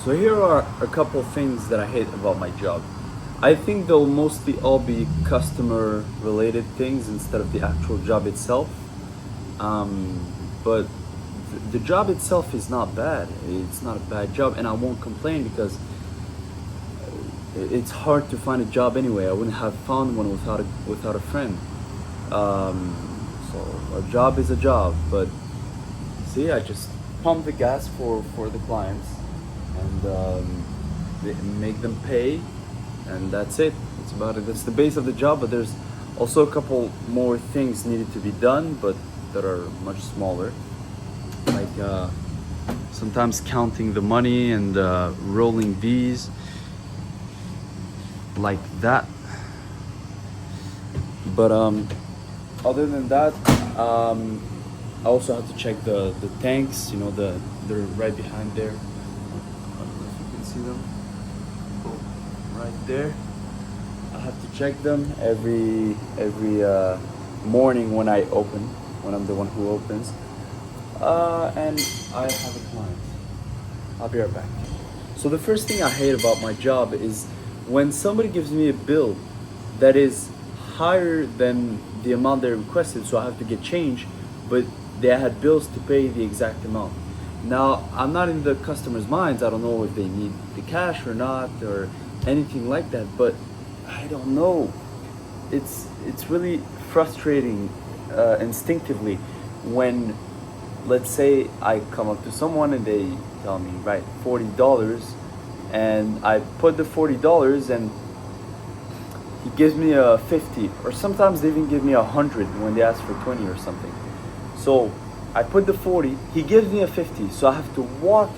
So here are a couple things that I hate about my job. I think they'll mostly all be customer related things instead of the actual job itself. But the job itself is not bad. It's not a bad job, and I won't complain because it's hard to find a job anyway. I wouldn't have found one without a friend. Um, so a job is a job, but see, I just pump the gas for the clients and make them pay, and that's it. It's about it. That's the base of the job, but there's also a couple more things needed to be done, but that are much smaller, like sometimes counting the money and rolling V's like that. But other than that, I also have to check the tanks. You know, they're right behind there. I don't know if you can see them. Oh, right there. I have to check them every morning when I open, when I'm the one who opens. And I have a client. I'll be right back. So the first thing I hate about my job is when somebody gives me a bill that is higher than the amount they requested, so I have to get change, but they had bills to pay the exact amount. Now, I'm not in the customer's minds. I don't know if they need the cash or not or anything like that, but I don't know. It's really frustrating instinctively when, let's say, I come up to someone and they tell me, right, $40, and I put the $40 and he gives me a 50, or sometimes they even give me 100 when they ask for 20 or something. So I put the 40, he gives me a 50, so I have to walk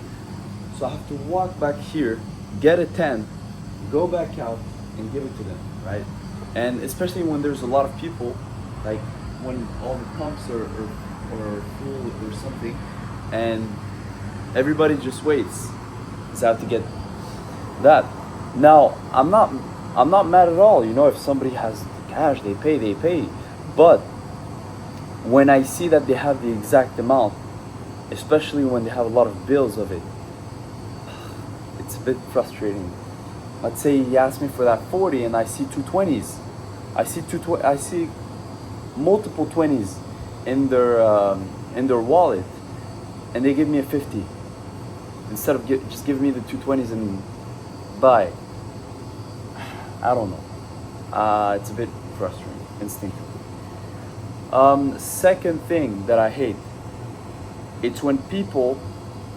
back here, get a 10, go back out and give it to them, right? And especially when there's a lot of people, like when all the pumps are full or something, and everybody just waits. So I have to get that. Now, I'm not mad at all. You know, if somebody has cash, they pay. But when I see that they have the exact amount, especially when they have a lot of bills of it, it's a bit frustrating. Let's say he asked me for that 40 and I see two 20s. I see multiple 20s in their wallet, and they give me a 50 instead of just giving me the two 20s and buy. I don't know. It's a bit frustrating instinctively. Second thing that I hate, it's when people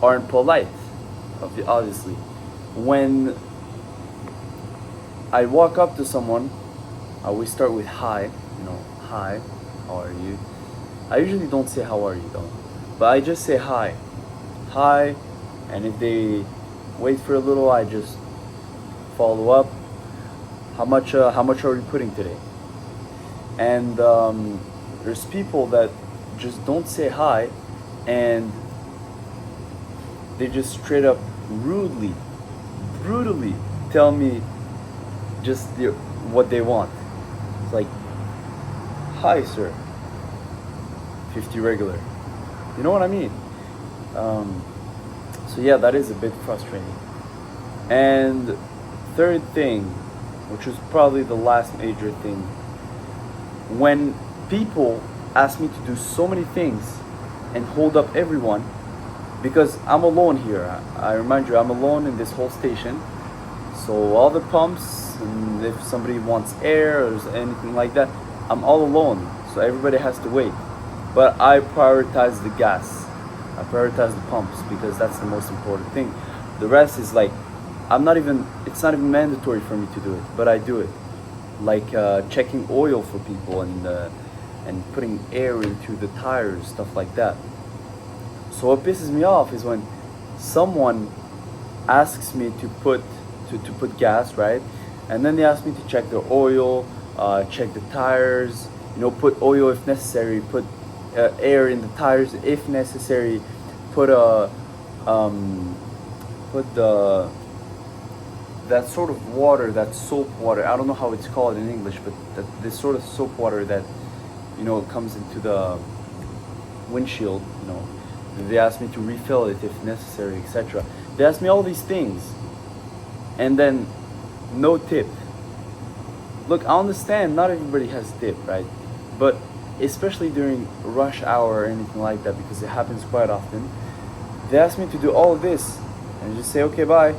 aren't polite. Obviously, when I walk up to someone, I always start with hi. You know, hi, how are you? I usually don't say how are you though, but I just say hi, and if they wait for a little, I just follow up. How much are we putting today? And there's people that just don't say hi, and they just straight up brutally tell me just what they want. It's like, hi sir, 50 regular. You know what I mean? So yeah, that is a bit frustrating. And third thing, which was probably the last major thing, when people ask me to do so many things and hold up everyone, because I'm alone here. I remind you, I'm alone in this whole station. So all the pumps, and if somebody wants air or anything like that, I'm all alone. So everybody has to wait. But I prioritize the gas. I prioritize the pumps because that's the most important thing. The rest is like, it's not even mandatory for me to do it, but I do it. Like checking oil for people and putting air into the tires, stuff like that. So what pisses me off is when someone asks me to put gas, right? And then they ask me to check their oil, check the tires, you know, put oil if necessary, put air in the tires if necessary, put that sort of water, that soap water. I don't know how it's called in English, but this sort of soap water that, you know, comes into the windshield, you know. They ask me to refill it if necessary, etc. They ask me all these things, and then no tip. Look, I understand not everybody has tip, right? But especially during rush hour or anything like that, because it happens quite often, they ask me to do all of this, and just say, okay, bye.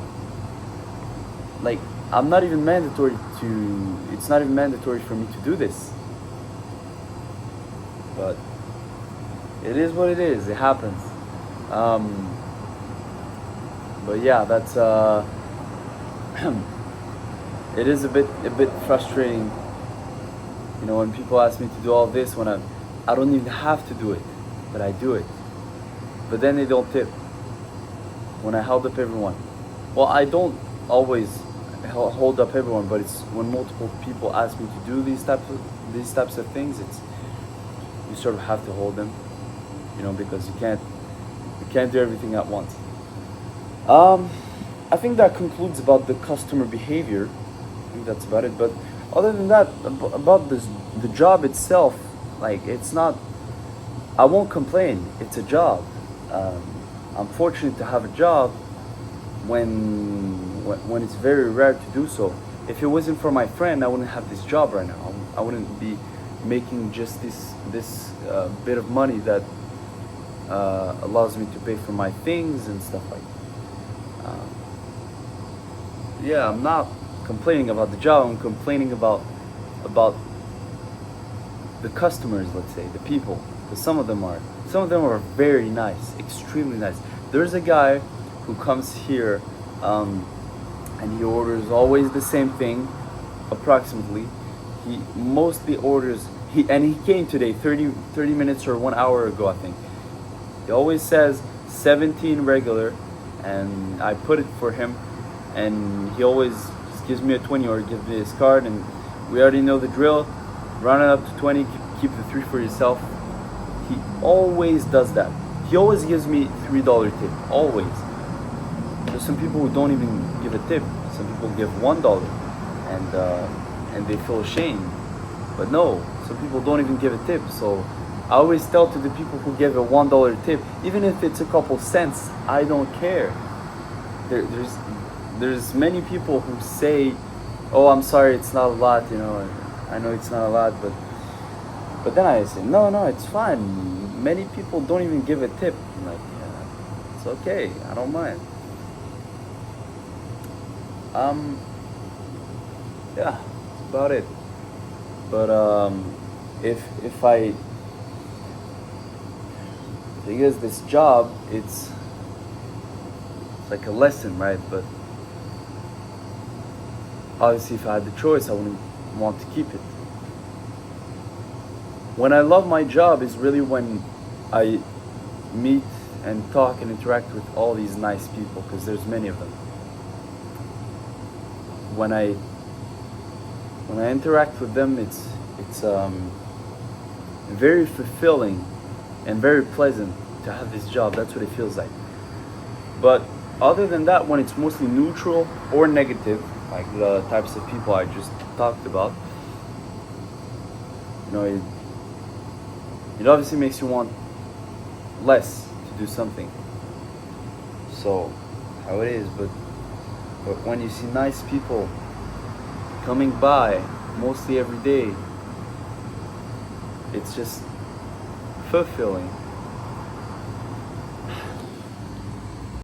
Like, I'm not even mandatory to, it's not even mandatory for me to do this. But it is what it is, it happens. But yeah, that's it is a bit frustrating, you know, when people ask me to do all this when I don't even have to do it, but I do it. But then they don't tip when I held up everyone. Well, I don't always hold up everyone, but it's when multiple people ask me to do these types of things, it's, you sort of have to hold them, you know, because you can't do everything at once. I think that concludes about the customer behavior. I think that's about it. But other than that, about the job itself, like, it's not, I won't complain. It's a job. I'm fortunate to have a job when it's very rare to do so. If it wasn't for my friend, I wouldn't have this job right now. I wouldn't be making just this bit of money that allows me to pay for my things and stuff like that. Yeah, I'm not complaining about the job. I'm complaining about the customers, let's say, the people, because some of them are very nice, extremely nice. There's a guy who comes here, and he orders always the same thing, approximately. He mostly orders, he came today 30 minutes or 1 hour ago, I think. He always says 17 regular, and I put it for him, and he always just gives me a 20 or gives me his card, and we already know the drill. Round it up to 20, keep the 3 for yourself. He always does that. He always gives me $3 tip, always. There's some people who don't even give a tip. Some people give $1, and they feel ashamed. But no, some people don't even give a tip. So I always tell to the people who give a $1 tip, even if it's a couple cents, I don't care. There's many people who say, "Oh, I'm sorry, it's not a lot," you know. I know it's not a lot, but then I say, no, it's fine. Many people don't even give a tip. I'm like, yeah, it's okay. I don't mind. Yeah, that's about it. But if I, because this job, it's like a lesson, right? But obviously, if I had the choice, I wouldn't want to keep it. When I love my job is really when I meet and talk and interact with all these nice people, because there's many of them. When I interact with them, it's very fulfilling and very pleasant to have this job. That's what it feels like. But other than that, when it's mostly neutral or negative, like the types of people I just talked about, you know, it obviously makes you want less to do something. So how it is, but when you see nice people coming by mostly every day, it's just fulfilling.